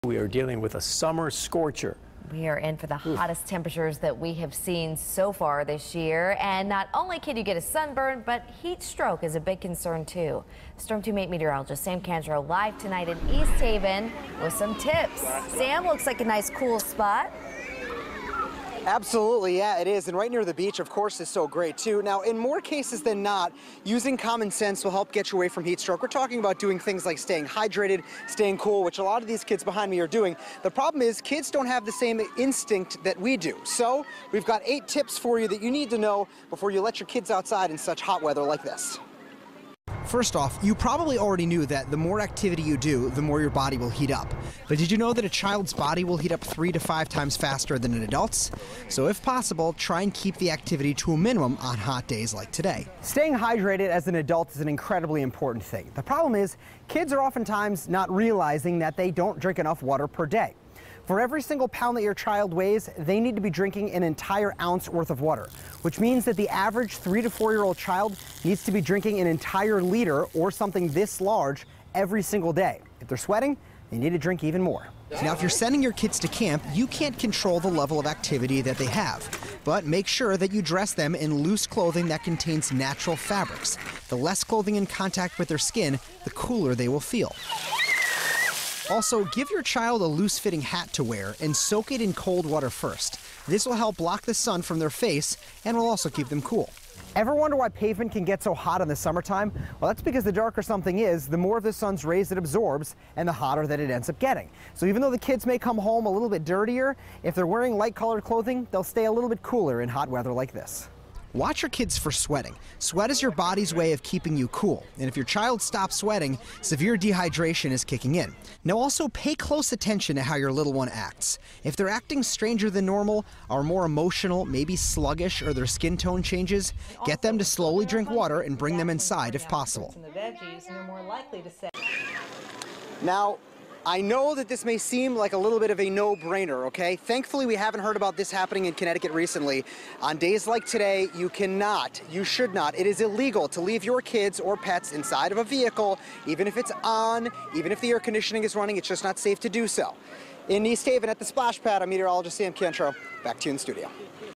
We are dealing with a summer scorcher. We are in for the hottest temperatures that we have seen so far this year. And not only can you get a sunburn, but heat stroke is a big concern too. Storm 2 meteorologist Sam Cantrell live tonight in East Haven with some tips. Sam, looks like a nice cool spot. Absolutely, yeah, it is. And right near the beach, of course, is so great, too. Now, in more cases than not, using common sense will help get you away from heat stroke. We're talking about doing things like staying hydrated, staying cool, which a lot of these kids behind me are doing. The problem is kids don't have the same instinct that we do. So we've got 8 tips for you that you need to know before you let your kids outside in such hot weather like this. First off, you probably already knew that the more activity you do, the more your body will heat up. But did you know that a child's body will heat up 3 to 5 times faster than an adult's? So if possible, try and keep the activity to a minimum on hot days like today. Staying hydrated as an adult is an incredibly important thing. The problem is, kids are oftentimes not realizing that they don't drink enough water per day. For every single pound that your child weighs, they need to be drinking an entire ounce worth of water, which means that the average 3 to 4-year-old child needs to be drinking an entire liter or something this large every single day. If they're sweating, they need to drink even more. Now, if you're sending your kids to camp, you can't control the level of activity that they have, but make sure that you dress them in loose clothing that contains natural fabrics. The less clothing in contact with their skin, the cooler they will feel. Also, give your child a loose-fitting hat to wear and soak it in cold water first. This will help block the sun from their face and will also keep them cool. Ever wonder why pavement can get so hot in the summertime? Well, that's because the darker something is, the more of the sun's rays it absorbs and the hotter that it ends up getting. So even though the kids may come home a little bit dirtier, if they're wearing light-colored clothing, they'll stay a little bit cooler in hot weather like this. Watch your kids for sweating. Sweat is your body's way of keeping you cool, and if your child stops sweating, severe dehydration is kicking in. Now also pay close attention to how your little one acts. If they're acting stranger than normal, are more emotional, maybe sluggish, or their skin tone changes, get them to slowly drink water and bring them inside if possible. Now, I know that this may seem like a little bit of a no-brainer, okay? Thankfully, we haven't heard about this happening in Connecticut recently. On days like today, you should not, it is illegal to leave your kids or pets inside of a vehicle, even if it's on, even if the air conditioning is running, it's just not safe to do so. In East Haven at the splash pad, I'm meteorologist Sam Cantrell. Back to you in the studio.